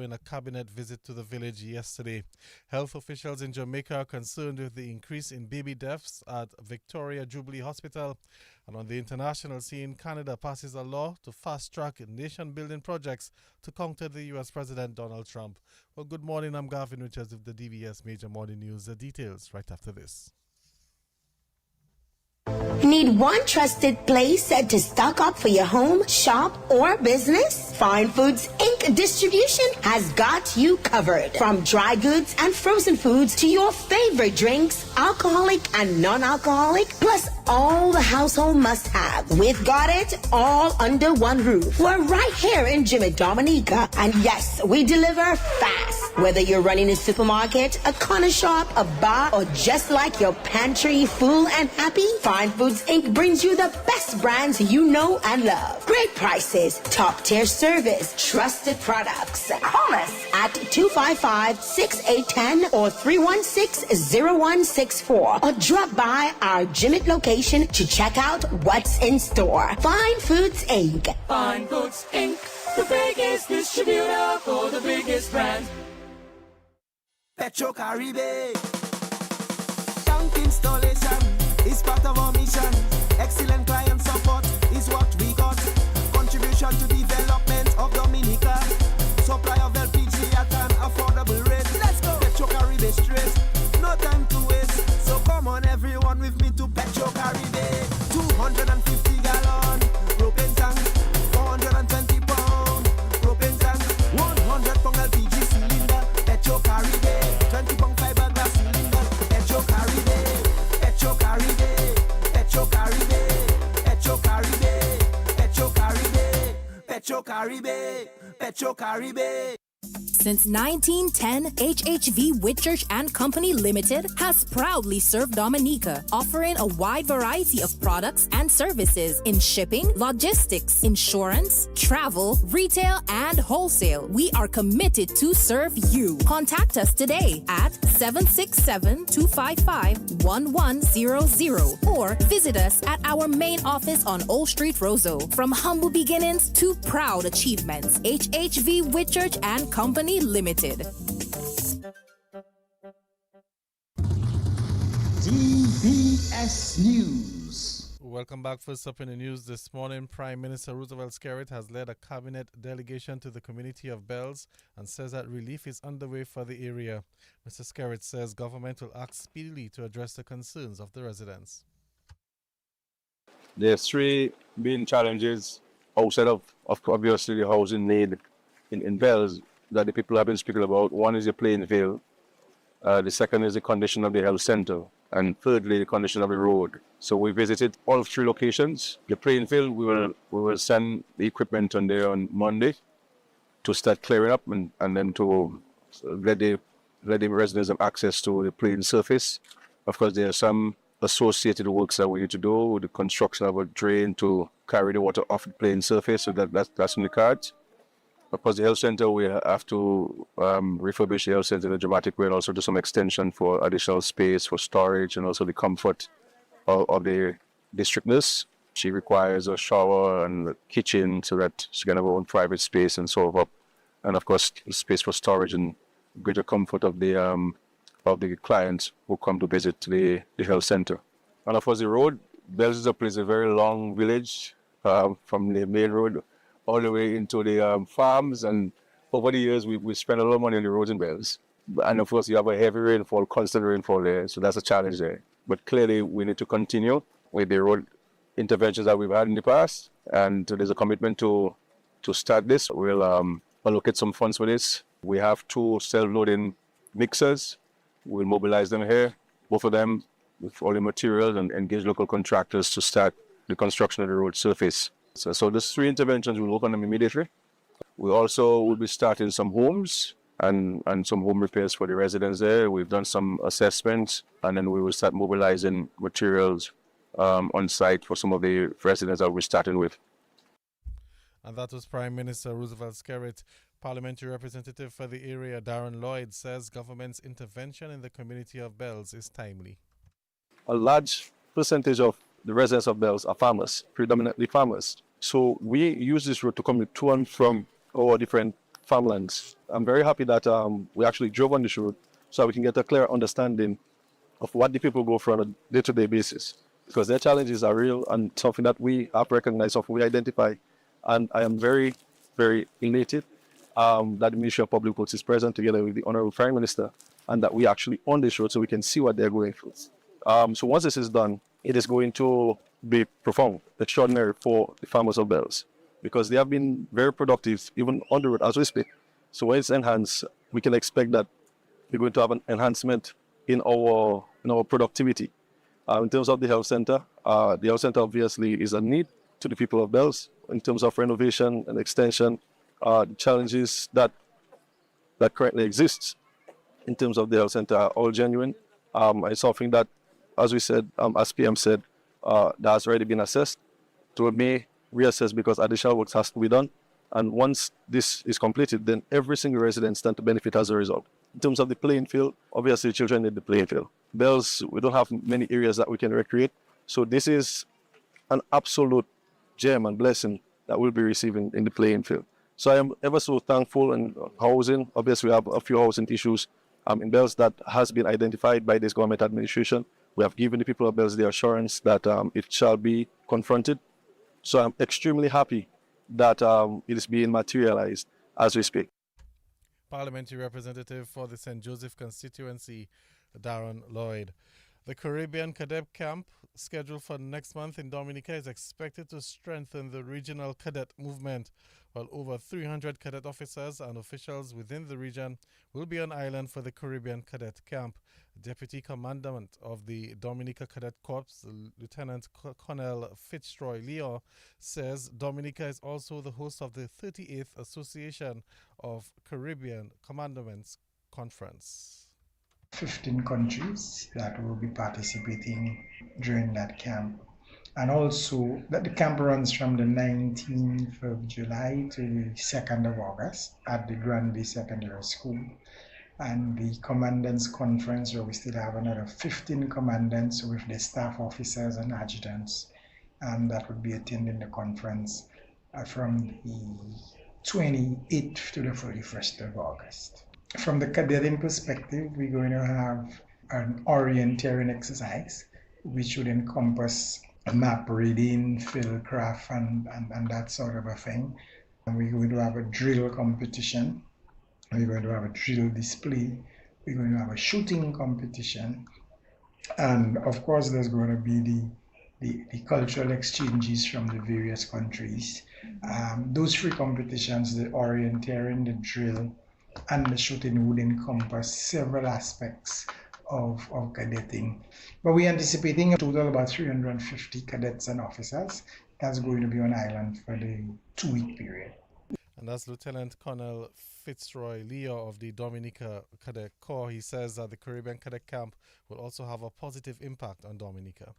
following a cabinet visit to the village yesterday. Health officials in Jamaica are concerned with the increase in baby deaths at Victoria Jubilee Hospital. And on the international scene, Canada passes a law to fast-track nation-building projects to counter the U.S. President Donald Trump. Well, good morning. I'm Gavin Richards with the DBS Major Morning News. The details right after this. Need one trusted place to stock up for your home, shop, or business? Fine Foods Inc. Distribution has got you covered. From dry goods and frozen foods to your favorite drinks, alcoholic and non-alcoholic, plus all the household must-have. We've got it all under one roof. We're right here in Jimmy Dominica. And yes, we deliver fast. Whether you're running a supermarket, a corner shop, a bar, or just like your pantry full and happy, Fine Foods Inc. brings you the best brands you know and love. Great prices, top-tier service, trusted products. Call us at 255-6810 or 316-0164 or drop by our Jimmy location to check out what's in store. Fine Foods Inc. Fine Foods Inc. The biggest distributor for the biggest brand. Petro Caribe. Tank installation is part of our mission. Excellent client support is what we got. Contribution to development of Dominica. Supply of LPG at an affordable rate. Let's go. Petro Caribe straight. No time to waste. So come on everyone with me to Petro Caribe. 250 gallon propane tank. 420 pound propane tank. 100 pound LPG cylinder. Petro Caribe. 20 pound fiberglass cylinder. Petro Caribe. Petro Caribe. Petro Caribe. Petro Caribe. Petro Caribe. Petro Caribe. Petro Caribe. Since 1910, HHV Whitchurch and Company Limited has proudly served Dominica, offering a wide variety of products and services in shipping, logistics, insurance, travel, retail, and wholesale. We are committed to serve you. Contact us today at 767-255-1100 or visit us at our main office on Old Street, Roseau. From humble beginnings to proud achievements, HHV Whitchurch and Company Limited. DBS News. Welcome back. First up in the news this morning, Prime Minister Roosevelt Skerritt has led a cabinet delegation to the community of Bells and says that relief is underway for the area. Mr. Skerritt says government will act speedily to address the concerns of the residents. There are three main challenges outside of obviously the housing need in Bells that the people have been speaking about. One is the playing field. The second is the condition of the health center. And thirdly, the condition of the road. So we visited all three locations. The playing field, we will send the equipment on there on Monday to start clearing up and then to let the residents have access to the playing surface. Of course, there are some associated works that we need to do with the construction of a drain to carry the water off the playing surface. So that's in the cards. Of course, the health center, we have to refurbish the health center in a dramatic way and also do some extension for additional space for storage and also the comfort of the district nurse. She requires a shower and a kitchen so that she can have her own private space and so forth. And of course, space for storage and greater comfort of the clients who come to visit the health center. And of course, the road, Bells is a very long village from the main road all the way into the farms, and over the years we spent a lot of money on the roads in Bells. And of course you have a heavy rainfall, constant rainfall there, so that's a challenge there. But clearly we need to continue with the road interventions that we've had in the past, and there's a commitment to start this. We'll allocate some funds for this. We have 2 self-loading mixers. We'll mobilize them here, both of them with all the materials, and engage local contractors to start the construction of the road surface. So those 3 interventions, we'll work on them immediately. We also will be starting some homes and some home repairs for the residents there. We've done some assessments, and then we will start mobilizing materials on site for some of the residents that we're starting with. And that was Prime Minister Roosevelt Skerritt. Parliamentary representative for the area, Darren Lloyd, says government's intervention in the community of Bells is timely. A large percentage of the residents of Bells are farmers, predominantly farmers. So we use this road to come to and from our different farmlands. I'm very happy that we actually drove on this road so we can get a clear understanding of what the people go through on a day-to-day basis, because their challenges are real and something that we have recognized, something we identify. And I am very, very elated that the Ministry of Public Works is present together with the Honorable Prime Minister, and that we actually on this road so we can see what they're going through. So once this is done, it is going to be profound, extraordinary for the farmers of Bells, because they have been very productive even on the road as we speak. So when it's enhanced, we can expect that we're going to have an enhancement in our productivity. In terms of the health center obviously is a need to the people of Bells in terms of renovation and extension. The challenges that currently exists in terms of the health center are all genuine. It's something that, as we said, as PM said, that has already been assessed. So we may reassess because additional work has to be done. And once this is completed, then every single resident stands to benefit as a result. In terms of the playing field, obviously children need the playing field. Bells, we don't have many areas that we can recreate. So this is an absolute gem and blessing that we'll be receiving in the playing field. So I am ever so thankful. And housing, obviously we have a few housing issues in Bells that has been identified by this government administration. We have given the people of Bells the assurance that it shall be confronted. So I'm extremely happy that it is being materialized as we speak. Parliamentary Representative for the St. Joseph constituency, Darren Lloyd. The Caribbean Cadet Camp, scheduled for next month in Dominica, is expected to strengthen the regional cadet movement, while over 300 cadet officers and officials within the region will be on island for the Caribbean Cadet Camp. Deputy Commandant of the Dominica Cadet Corps, Lieutenant Colonel Fitzroy Leo, says Dominica is also the host of the 38th Association of Caribbean Commandments Conference. 15 countries that will be participating during that camp. And also that the camp runs from the 19th of July to the 2nd of August at the Granby Secondary School. And the Commandants Conference, where we still have another 15 commandants with the staff officers and adjutants, and that would be attending the conference from the 28th to the 31st of August. From the cadetting perspective, we're going to have an orienteering exercise, which would encompass map reading, field craft, and that sort of a thing. And we're going to have a drill competition. We're going to have a drill display. We're going to have a shooting competition. And of course, there's going to be the cultural exchanges from the various countries. Those three competitions, the orienteering, the drill, and the shooting, would encompass several aspects of cadetting. But we're anticipating a total about 350 cadets and officers that's going to be on island for the 2-week period. And that's Lieutenant Colonel Fitzroy Leo of the Dominica Cadet Corps. He says that the Caribbean Cadet Camp will also have a positive impact on Dominica.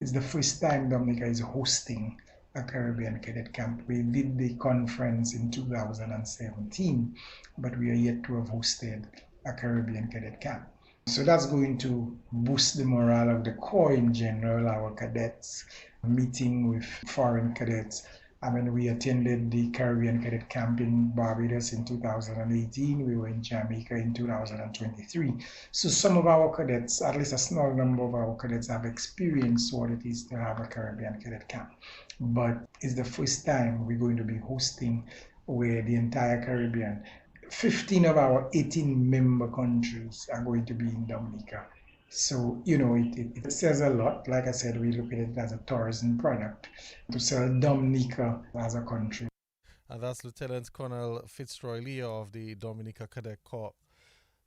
It's the first time Dominica is hosting a Caribbean Cadet Camp. We did the conference in 2017, but we are yet to have hosted a Caribbean Cadet Camp. So that's going to boost the morale of the Corps in general, our cadets, meeting with foreign cadets. I mean, we attended the Caribbean Cadet Camp in Barbados in 2018. We were in Jamaica in 2023. So some of our cadets, at least a small number of our cadets, have experienced what it is to have a Caribbean Cadet Camp. But it's the first time we're going to be hosting where the entire Caribbean, 15 of our 18 member countries are going to be in Dominica. So, it says a lot. Like I said, we look at it as a tourism product to sell Dominica as a country. And that's Lieutenant Colonel Fitzroy Leo of the Dominica Cadet Corps.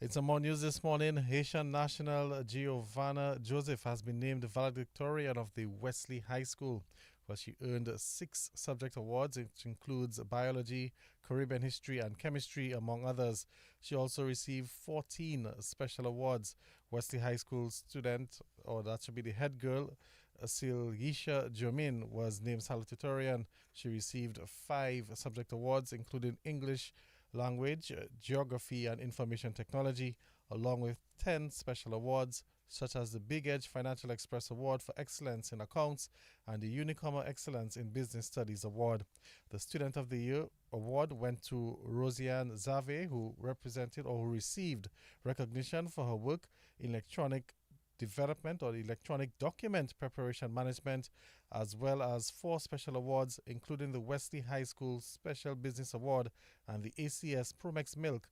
In some more news this morning, Haitian national Giovanna Joseph has been named valedictorian of the Wesley High School, where she earned 6 subject awards, which includes biology, Caribbean history, and chemistry, among others. She also received 14 special awards. Wesley High School student, or that should be the head girl, Silisha Jomin, was named salutatorian. She received 5 subject awards, including English language, geography, and information technology, along with 10 special awards. such as the Big Edge Financial Express Award for Excellence in Accounts and the Unicomer Excellence in Business Studies Award. The Student of the Year award went to Rosianne Zave, who received recognition for her work in electronic development or electronic document preparation management, as well as 4 special awards, including the Wesley High School Special Business Award and the ACS Promex Milk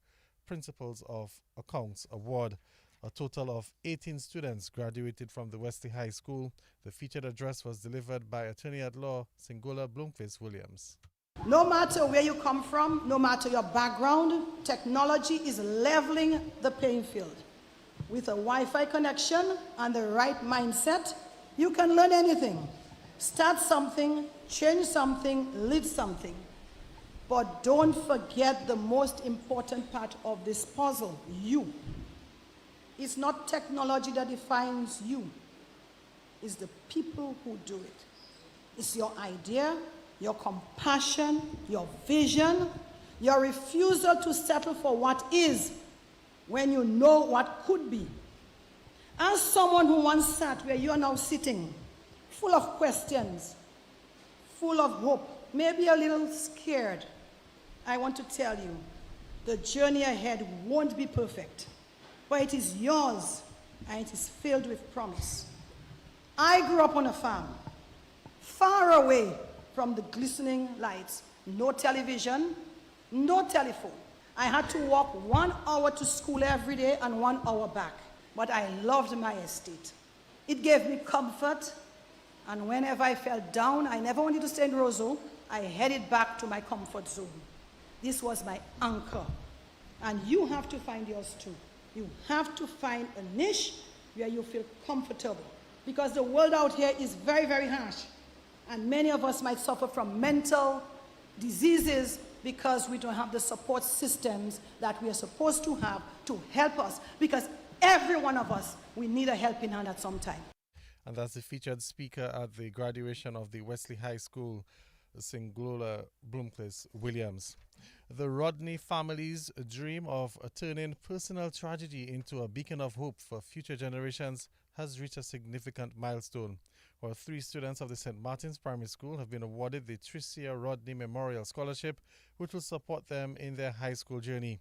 Principles of Accounts Award. A total of 18 students graduated from the Wesley High School. The featured address was delivered by Attorney at Law Singola Bloomquist Williams. No matter where you come from, no matter your background, technology is leveling the playing field. With a Wi-Fi connection and the right mindset, you can learn anything. Start something, change something, lead something. But don't forget the most important part of this puzzle, you. It's not technology that defines you. It's the people who do it. It's your idea, your compassion, your vision, your refusal to settle for what is when you know what could be. As someone who once sat where you are now sitting, full of questions, full of hope, maybe a little scared, I want to tell you, the journey ahead won't be perfect, but it is yours and it is filled with promise. I grew up on a farm, far away from the glistening lights, no television, no telephone. I had to walk 1 hour to school every day and 1 hour back. But I loved my estate. It gave me comfort, and whenever I felt down, I never wanted to stay in Roseau, I headed back to my comfort zone. This was my anchor. And you have to find yours too. You have to find a niche where you feel comfortable. Because the world out here is very, very harsh. And many of us might suffer from mental diseases because we don't have the support systems that we are supposed to have to help us. Because every one of us, we need a helping hand at some time. And that's the featured speaker at the graduation of the Wesley High School, Singola Bloomquist Williams. The Rodney family's dream of turning personal tragedy into a beacon of hope for future generations has reached a significant milestone, where 3 students of the St. Martin's Primary School have been awarded the Tricia Rodney Memorial Scholarship, which will support them in their high school journey.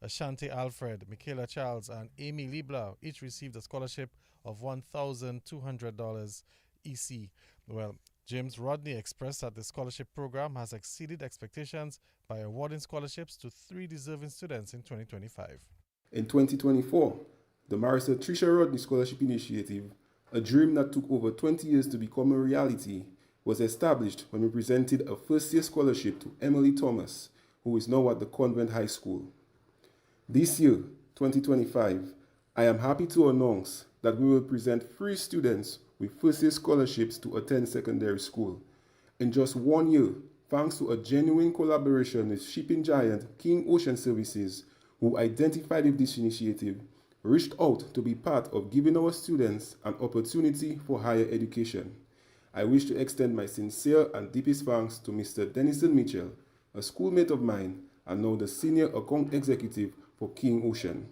Ashante Alfred, Michaela Charles, and Amy Liebler each received a scholarship of $1,200 EC. Well, James Rodney expressed that the scholarship program has exceeded expectations by awarding scholarships to 3 deserving students in 2025. In 2024, the Marissa Tricia Rodney Scholarship Initiative, a dream that took over 20 years to become a reality, was established when we presented a first-year scholarship to Emily Thomas, who is now at the Convent High School. This year, 2025, I am happy to announce that we will present 3 students with first-year scholarships to attend secondary school. In just 1 year, thanks to a genuine collaboration with shipping giant King Ocean Services, who identified with this initiative, reached out to be part of giving our students an opportunity for higher education. I wish to extend my sincere and deepest thanks to Mr. Denison Mitchell, a schoolmate of mine and now the Senior Account Executive for King Ocean.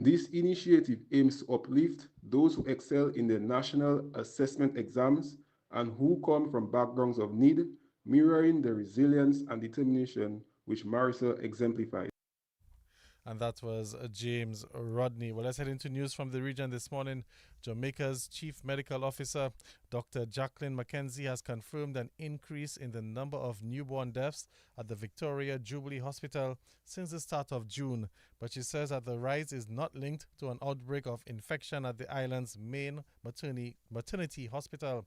This initiative aims to uplift those who excel in their national assessment exams and who come from backgrounds of need, mirroring the resilience and determination which Marissa exemplifies. And that was James Rodney. Well, let's head into news from the region this morning. Jamaica's Chief Medical Officer, Dr. Jacqueline McKenzie, has confirmed an increase in the number of newborn deaths at the Victoria Jubilee Hospital since the start of June. But she says that the rise is not linked to an outbreak of infection at the island's main maternity hospital.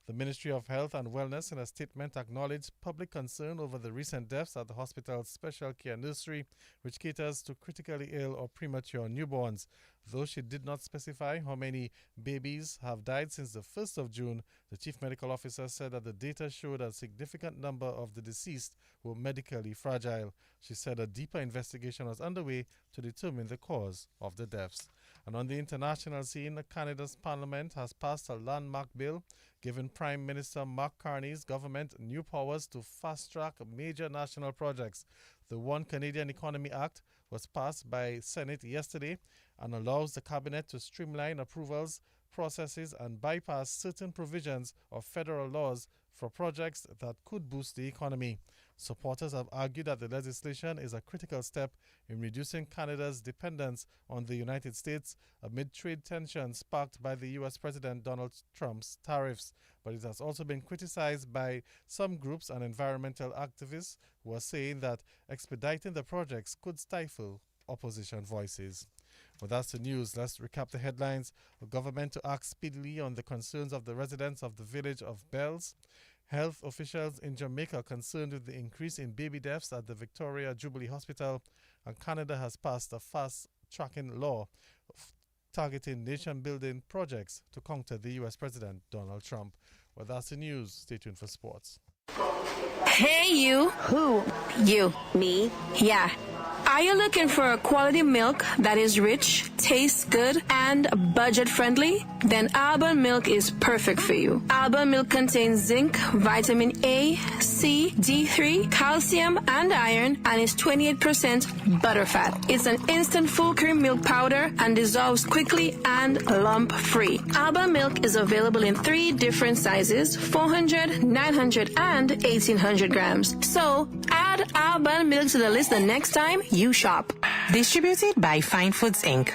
The Ministry of Health and Wellness in a statement acknowledged public concern over the recent deaths at the hospital's special care nursery, which caters to critically ill or premature newborns. Though she did not specify how many babies have died since the 1st of June, the Chief Medical Officer said that the data showed a significant number of the deceased were medically fragile. She said a deeper investigation was underway to determine the cause of the deaths. And on the international scene, Canada's parliament has passed a landmark bill giving Prime Minister Mark Carney's government new powers to fast-track major national projects. The One Canadian Economy Act was passed by Senate yesterday and allows the cabinet to streamline approvals processes and bypass certain provisions of federal laws for projects that could boost the economy. Supporters have argued that the legislation is a critical step in reducing Canada's dependence on the United States amid trade tensions sparked by the U.S. President Donald Trump's tariffs. But it has also been criticized by some groups and environmental activists who are saying that expediting the projects could stifle opposition voices. Well, that's the news. Let's recap the headlines. The government to act speedily on the concerns of the residents of the village of Bells. Health officials in Jamaica concerned with the increase in baby deaths at the Victoria Jubilee Hospital. And Canada has passed a fast-tracking law targeting nation-building projects to counter the U.S. President Donald Trump. Well, that's the news. Stay tuned for sports. Hey, you. Who? You. Me? Yeah. Are you looking for a quality milk that is rich, tastes good, and budget-friendly? Then Alba Milk is perfect for you. Alba Milk contains zinc, vitamin A, C, D3, calcium, and iron, and is 28% butterfat. It's an instant full cream milk powder and dissolves quickly and lump-free. Alba Milk is available in 3 different sizes, 400, 900, and 1800 grams. So, add Alba Milk to the list the next time you shop. Distributed by Fine Foods, Inc.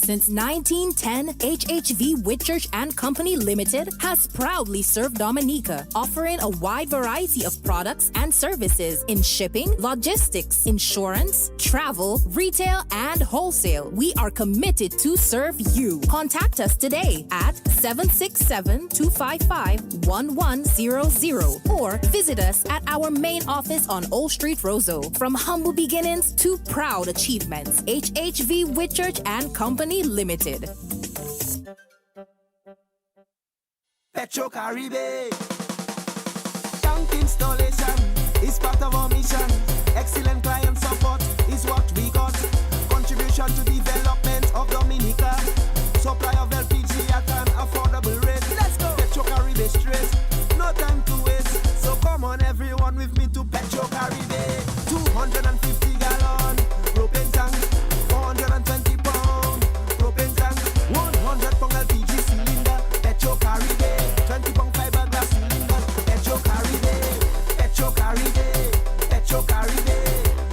Since 1910, HHV Whitchurch and Company Limited has proudly served Dominica, offering a wide variety of products and services in shipping, logistics, insurance, travel, retail, and wholesale. We are committed to serve you. Contact us today at 767-255-1100 or visit us at our main office on Old Street, Roseau. From humble beginnings to proud achievements, HHV Whitchurch and Company Limited. Petro Caribe. Tank installation is part of our mission. Excellent client support is what we got. Contribution to development of Dominica. Supply of LPG at an affordable rate. Let's go. Petro Caribe straight. No time to waste. So come on everyone with me to Petro Caribe. 250 gallon propane tank. 420 pound propane tank. 100 pound LPG cylinder. Petro Caribe. 20 pound fiberglass cylinder. Petro Caribe. Petro Caribe. Petro Caribe.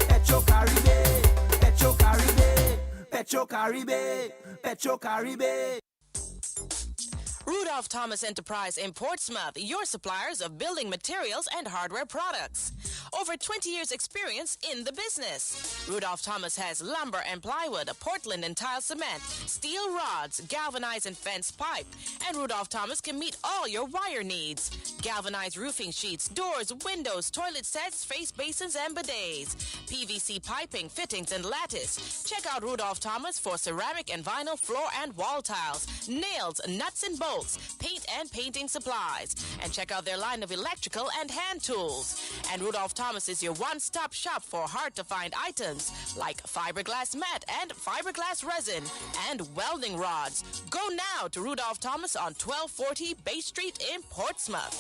Petro Caribe. Petro Caribe. Petro Caribe. Petro Caribe. Rudolph Thomas Enterprise in Portsmouth, your suppliers of building materials and hardware products. Over 20 years experience in the business. Rudolph Thomas has lumber and plywood, Portland and tile cement, steel rods, galvanized and fence pipe. And Rudolph Thomas can meet all your wire needs. Galvanized roofing sheets, doors, windows, toilet sets, face basins and bidets. PVC piping, fittings and lattice. Check out Rudolph Thomas for ceramic and vinyl floor and wall tiles, nails, nuts and bolts, paint and painting supplies. And check out their line of electrical and hand tools. And Rudolph Thomas is your one-stop shop for hard-to-find items like fiberglass mat and fiberglass resin and welding rods. Go now to Rudolph Thomas on 1240 Bay Street in Portsmouth.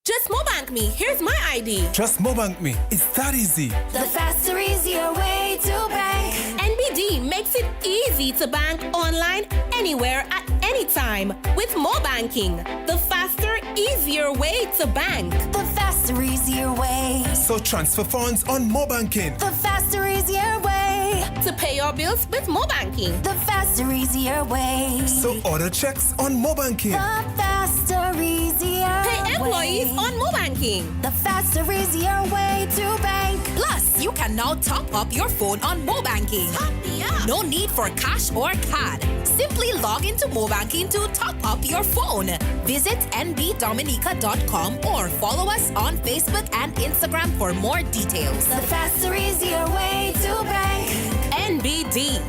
Just Mobank me. Here's my ID. Just Mobank me. It's that easy. The faster, easier way to bank. NBD makes it easy to bank online, anywhere, at any time with Mobanking. The faster, easier way to bank. The faster, easier way. So transfer funds on Mobanking. The faster, easier way. To pay your bills with Mobanking. The faster, easier way. So order checks on Mobanking. The faster, easier Pay employees way. on Mobanking. The faster, easier way to bank. Plus, you can now top up your phone on Mobanking. Top me up. No need for cash or card. Simply log into Mobanking to top up your phone. Visit nbdominica.com or follow us on Facebook and Instagram for more details. The faster, easier way to bank. NBD.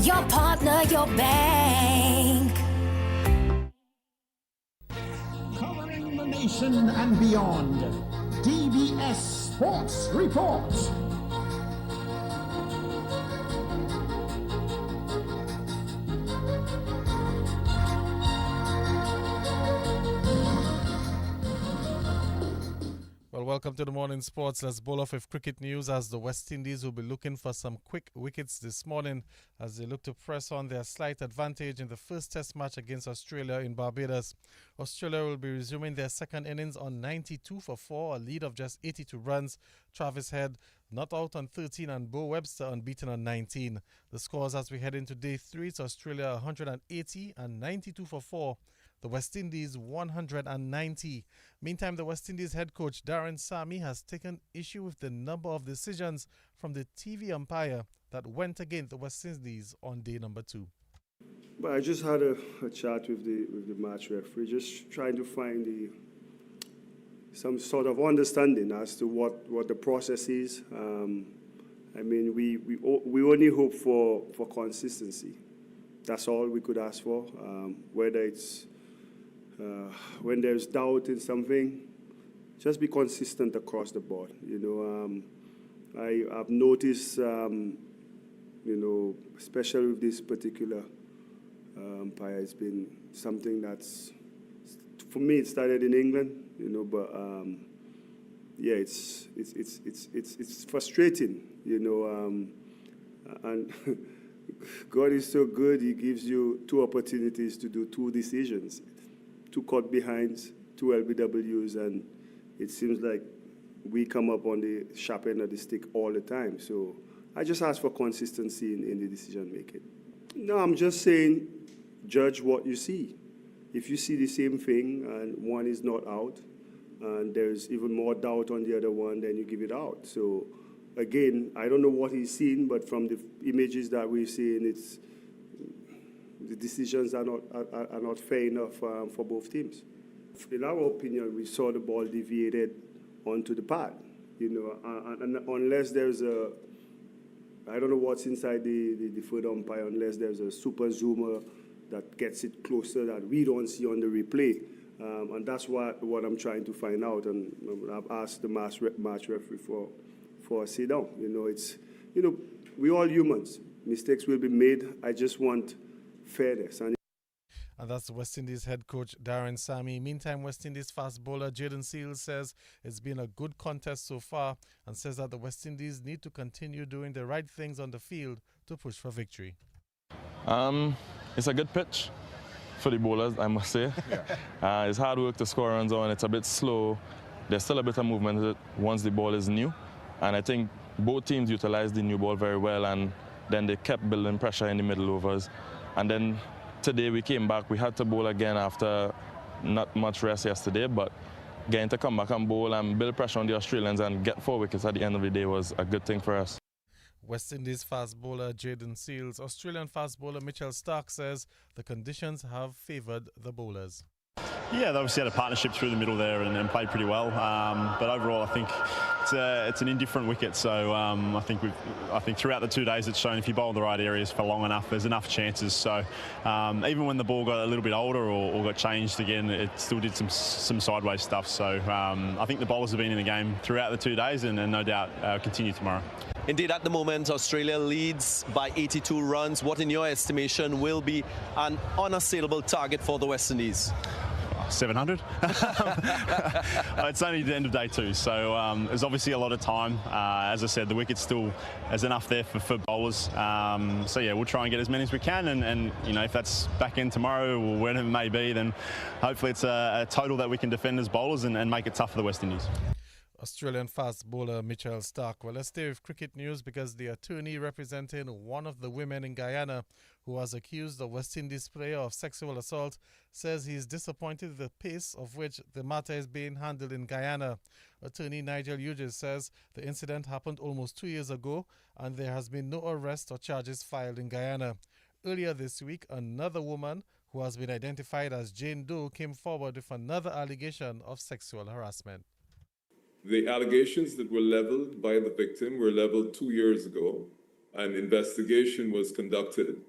Your partner, your bank. Covering the nation and beyond. DBS Sports Report. welcome to the morning sports. Let's bowl off with cricket news as the West Indies will be looking for some quick wickets this morning as they look to press on their slight advantage in the first test match against Australia in Barbados. Australia will be resuming their second innings on 92 for 4, a lead of just 82 runs. Travis Head not out on 13 and Bo Webster unbeaten on 19. The scores as we head into day 3, it's Australia 180 and 92 for 4. The West Indies 190. Meantime, the West Indies head coach Darren Sammy has taken issue with the number of decisions from the TV umpire that went against the West Indies on day number 2. But I just had a chat with the match referee, just trying to find some sort of understanding as to what the process is. I mean, we only hope for consistency. That's all we could ask for. Whether it's when there's doubt in something, just be consistent across the board. I've noticed, especially with this particular umpire, it's been something that's, for me, it started in England, but it's frustrating, and God is so good. He gives you 2 opportunities to do 2 decisions. 2 caught behinds, 2 LBWs, and it seems like we come up on the sharp end of the stick all the time. So I just ask for consistency in the decision making. No, I'm just saying, judge what you see. If you see the same thing and one is not out, and there's even more doubt on the other one, then you give it out. So again, I don't know what he's seen, but from the images that we've seen, the decisions are not fair enough for both teams. In our opinion, we saw the ball deviated onto the pad, and unless there's I don't know what's inside the third umpire, unless there's a super zoomer that gets it closer that we don't see on the replay. And that's what I'm trying to find out. And I've asked the match referee for a sit down. We're all humans. Mistakes will be made. I just want fairness. And that's the West Indies head coach Darren Sammy. Meantime, West Indies fast bowler Jaden Seales says it's been a good contest so far and says that the West Indies need to continue doing the right things on the field to push for victory. It's a good pitch for the bowlers, I must say. It's hard work to score runs on. It's a bit slow. There's still a bit of movement once the ball is new. And I think both teams utilized the new ball very well, and then they kept building pressure in the middle overs. And then today we came back. We had to bowl again after not much rest yesterday, but getting to come back and bowl and build pressure on the Australians and get 4 wickets at the end of the day was a good thing for us. West Indies fast bowler Jaden Seales. Australian fast bowler Mitchell Starc says the conditions have favoured the bowlers. Yeah, they obviously had a partnership through the middle there and played pretty well. But overall, I think it's an indifferent wicket. So I think throughout the 2 days, it's shown if you bowl in the right areas for long enough, there's enough chances. So even when the ball got a little bit older or got changed again, it still did some sideways stuff. So I think the bowlers have been in the game throughout the 2 days and no doubt continue tomorrow. Indeed, at the moment, Australia leads by 82 runs. What, in your estimation, will be an unassailable target for the West Indies? 700. It's only the end of day 2, so there's obviously a lot of time. As I said, the wicket still is enough there for bowlers. So yeah, we'll try and get as many as we can, and if that's back in tomorrow or whenever it may be, then hopefully it's a total that we can defend as bowlers and make it tough for the West Indies. Australian fast bowler Mitchell Starc. Well, let's stay with cricket news because the attorney representing one of the women in Guyana who was accused of West Indies player of sexual assault says he is disappointed with the pace of which the matter is being handled in Guyana. Attorney Nigel Hughes says the incident happened almost 2 years ago and there has been no arrest or charges filed in Guyana. Earlier this week, another woman who has been identified as Jane Doe came forward with another allegation of sexual harassment. The allegations that were leveled by the victim were leveled 2 years ago. An investigation was conducted,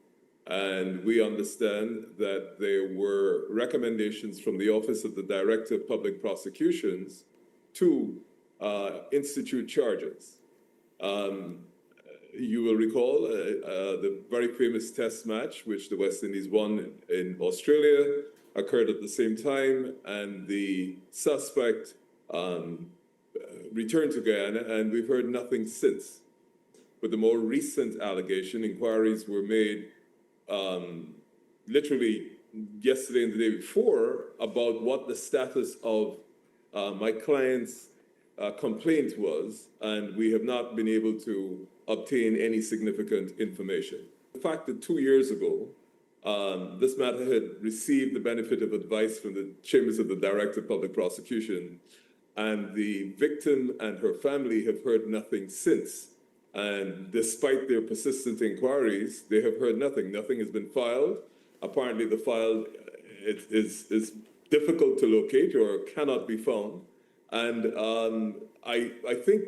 and we understand that there were recommendations from the Office of the Director of Public Prosecutions to institute charges. You will recall the very famous test match, which the West Indies won in Australia, occurred at the same time, and the suspect returned to Guyana, and we've heard nothing since. But the more recent allegation, inquiries were made literally yesterday and the day before about what the status of my client's complaint was, and we have not been able to obtain any significant information. The fact that 2 years ago, this matter had received the benefit of advice from the chambers of the Director of Public Prosecution, and the victim and her family have heard nothing since. And despite their persistent inquiries, they have heard nothing. Nothing has been filed. Apparently the file is difficult to locate or cannot be found. And I think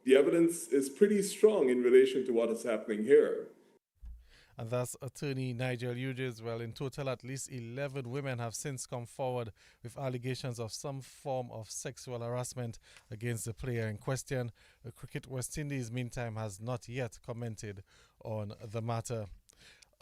the evidence is pretty strong in relation to what is happening here. And that's attorney Nigel Hughes. Well, in total, at least 11 women have since come forward with allegations of some form of sexual harassment against the player in question. Cricket West Indies, meantime, has not yet commented on the matter.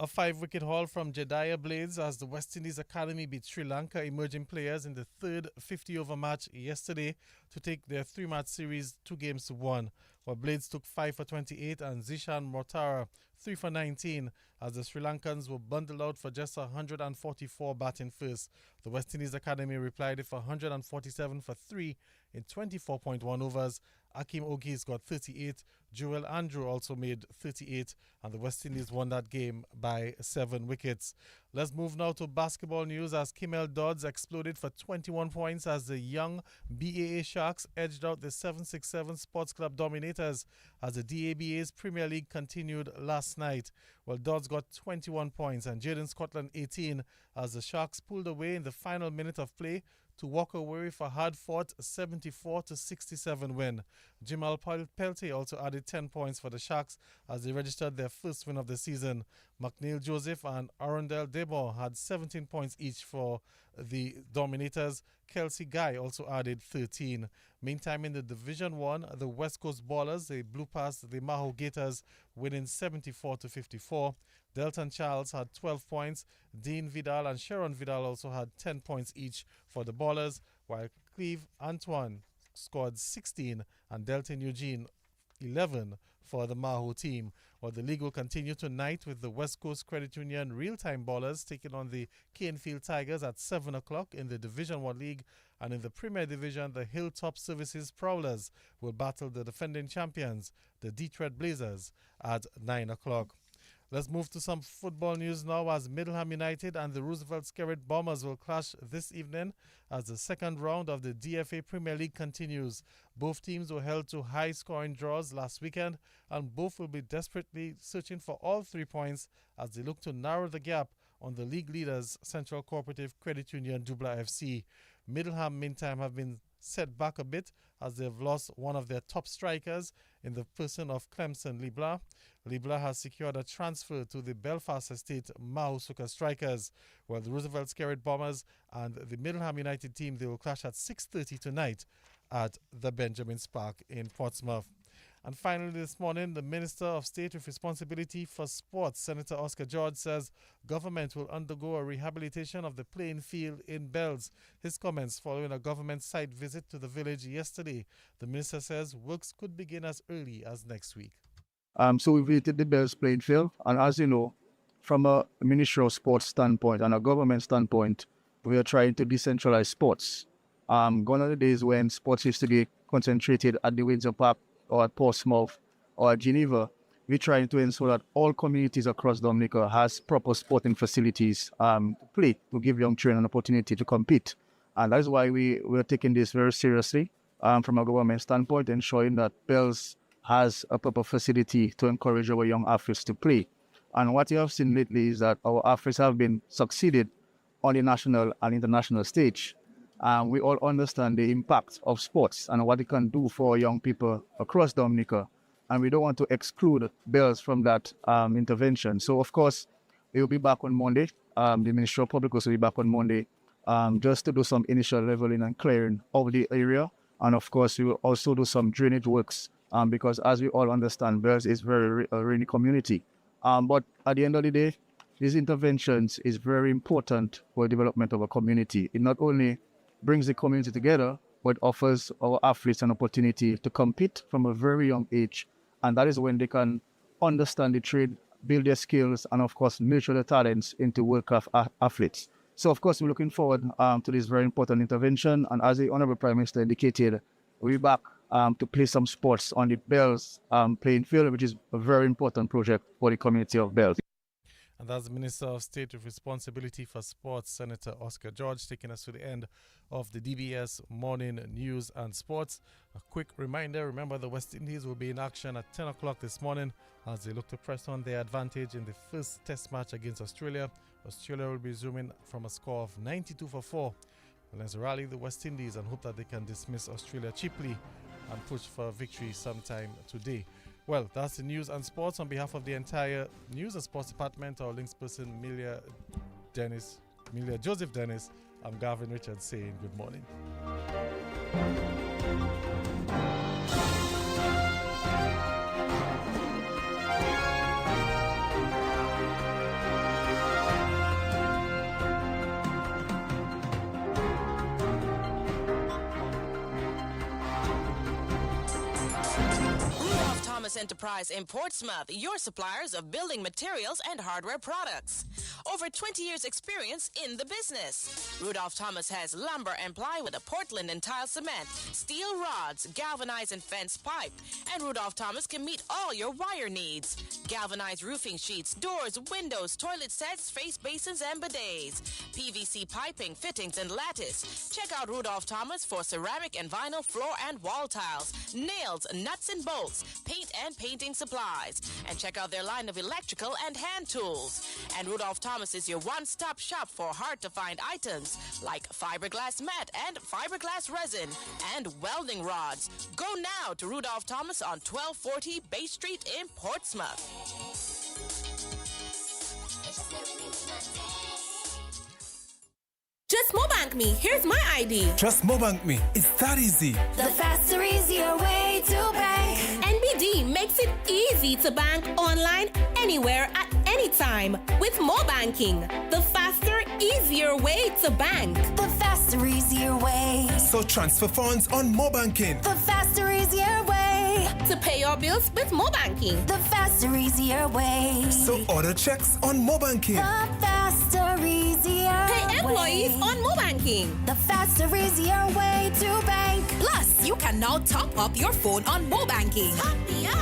A 5-wicket haul from Jediah Blades as the West Indies Academy beat Sri Lanka emerging players in the third 50-over match yesterday to take their 3-match series 2-1. While Blades took 5 for 28 and Zishan Mortara 3 for 19 as the Sri Lankans were bundled out for just 144 batting first. The West Indies Academy replied for 147 for 3 in 24.1 overs. Akim Ogis got 38. Joel Andrew also made 38, and the West Indies won that game by 7 wickets. Let's move now to basketball news as Kimmel Dodds exploded for 21 points as the young BAA Sharks edged out the 767 Sports Club Dominators as the DABA's Premier League continued last night. Well, Dodds got 21 points and Jaden Scotland 18 as the Sharks pulled away in the final minute of play to walk away with a hard-fought 74-67 win. Jamal Peltier also added 10 points for the Sharks as they registered their first win of the season. McNeil Joseph and Arundel Debon had 17 points each for the Dominators. Kelsey Guy also added 13. Meantime, in the Division 1, the West Coast Ballers, they blew past the Maho Gators, winning 74-54. Delton Charles had 12 points. Dean Vidal and Sharon Vidal also had 10 points each for the Ballers, while Cleve Antoine scored 16 and Delton Eugene 11 for the Maho team. Well, the league will continue tonight with the West Coast Credit Union Real-Time Ballers taking on the Canefield Tigers at 7 o'clock in the Division 1 League. And in the Premier Division, the Hilltop Services Prowlers will battle the defending champions, the Detroit Blazers, at 9 o'clock. Let's move to some football news now as Middleham United and the Roosevelt Skerrit Bombers will clash this evening as the second round of the DFA Premier League continues. Both teams were held to high-scoring draws last weekend and both will be desperately searching for all 3 points as they look to narrow the gap on the league leaders Central Cooperative Credit Union Dubla FC. Middleham, meantime, have been set back a bit as they've lost one of their top strikers in the person of Clemson Libla. Libla has secured a transfer to the Belfast Estate Mahusuka Strikers, while the Roosevelt Skerrit Bombers and the Middleham United team, they will clash at 6:30 tonight at the Benjamin Park in Portsmouth. And finally this morning, the Minister of State with responsibility for sports, Senator Oscar George, says government will undergo a rehabilitation of the playing field in Bells. His comments following a government site visit to the village yesterday. The minister says works could begin as early as next week. So we visited the Bells playing field, and as you know, from a Ministry of Sports standpoint and a government standpoint, we are trying to decentralize sports. Gone are the days when sports used to be concentrated at the Windsor Park or at Portsmouth or at Geneva. We're trying to ensure that all communities across Dominica has proper sporting facilities to play, to give young children an opportunity to compete. And that's why we're taking this very seriously from a government standpoint, ensuring that Bells has a proper facility to encourage our young athletes to play. And what you have seen lately is that our athletes have been succeeded on the national and international stage. We all understand the impact of sports and what it can do for young people across Dominica. And we don't want to exclude Bells from that intervention. So, of course, we will be back on Monday. The Ministry of Public will be back on Monday just to do some initial leveling and clearing of the area. And, of course, we will also do some drainage works because, as we all understand, Bells is very rainy community. But at the end of the day, these interventions is very important for the development of a community. It not only brings the community together, but offers our athletes an opportunity to compete from a very young age. And that is when they can understand the trade, build their skills, and of course, nurture their talents into world-class athletes. So, of course, we're looking forward to this very important intervention. And as the Honorable Prime Minister indicated, we'll be back to play some sports on the Bells playing field, which is a very important project for the community of Bells. And that's the Minister of State with Responsibility for Sports, Senator Oscar George, taking us to the end of the DBS Morning News and Sports. A quick reminder, remember the West Indies will be in action at 10 o'clock this morning as they look to press on their advantage in the first test match against Australia. Australia will be zooming from a score of 92-4. Well, let's rally the West Indies and hope that they can dismiss Australia cheaply and push for a victory sometime today. Well, that's the news and sports. On behalf of the entire news and sports department, our links person, Milia Joseph Dennis, I'm Gavin Richards saying good morning. Enterprise in Portsmouth, your suppliers of building materials and hardware products. Over 20 years experience in the business. Rudolph Thomas has lumber and plywood, Portland and tile cement, steel rods, galvanized and fence pipe. And Rudolph Thomas can meet all your wire needs. Galvanized roofing sheets, doors, windows, toilet sets, face basins and bidets. PVC piping, fittings and lattice. Check out Rudolph Thomas for ceramic and vinyl floor and wall tiles, nails, nuts and bolts, paint and painting supplies. And check out their line of electrical and hand tools. And Rudolph Thomas is your one-stop shop for hard-to-find items like fiberglass mat and fiberglass resin and welding rods. Go now to Rudolph Thomas on 1240 Bay Street in Portsmouth. Just Mobank me. Here's my ID. Just Mobank me. It's that easy. The faster, easier way to bank. NBD makes it easy to bank online, anywhere, at any time with Mobanking. The faster, easier way to bank. The faster, easier way. So transfer funds on Mobanking. The faster, easier way. To pay your bills with Mobanking. The faster, easier way. So order checks on Mobanking. The faster, easier Pay employees way. on Mobanking. The faster, easier way to bank. Plus, you can now top up your phone on Mobanking.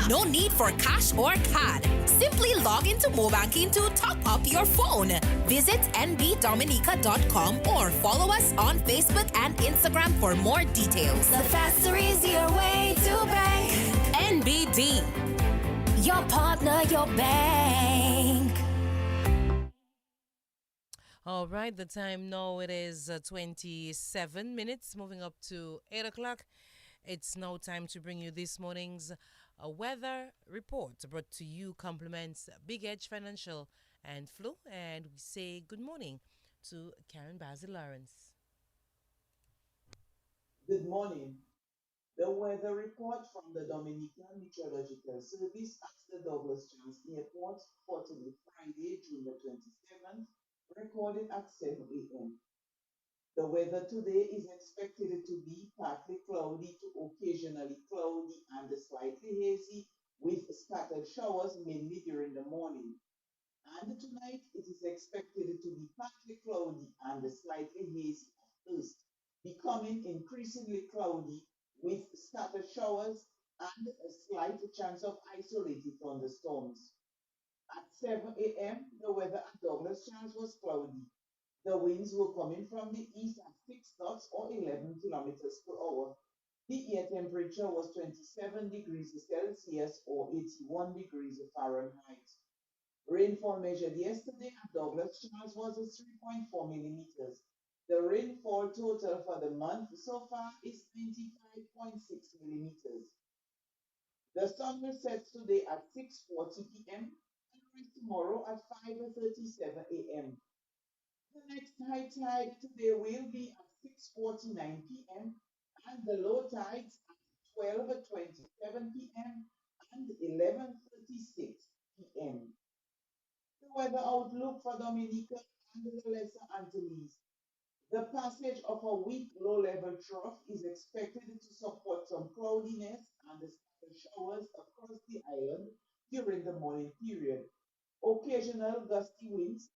No need for cash or card. Simply log into Mobanking to top up your phone. Visit nbdominica.com or follow us on Facebook and Instagram for more details. The faster, easier way to bank. NBD. Your partner, your bank. All right, the time now it is 27 minutes, moving up to 8 o'clock. It's now time to bring you this morning's weather report, brought to you compliments Big Edge Financial and Flu. And we say good morning to Karen Basil Lawrence. Good morning. The weather report from the Dominican Meteorological Service at the Douglas Jones Airport for today, Friday, June the 27th, recorded at 7 a.m. The weather today is expected to be partly cloudy to occasionally cloudy and slightly hazy with scattered showers mainly during the morning. And tonight it is expected to be partly cloudy and slightly hazy at first, becoming increasingly cloudy with scattered showers and a slight chance of isolated thunderstorms. At 7 a.m., the weather at Douglas Jones was cloudy. The winds were coming from the east at 6 knots or 11 kilometers per hour. The air temperature was 27 degrees Celsius or 81 degrees Fahrenheit. Rainfall measured yesterday at Douglas Jones was 3.4 millimeters. The rainfall total for the month so far is 95.6 millimeters. The sun will set today at 6:40 p.m. and rise tomorrow at 5:37 a.m. The next high tide today will be at 6:49 p.m. and the low tides at 12:27 p.m. and 11:36 p.m. The weather outlook for Dominica and the Lesser Antilles. The passage of a weak low-level trough is expected to support some cloudiness and the scattered showers across the island during the morning period. Occasional gusty winds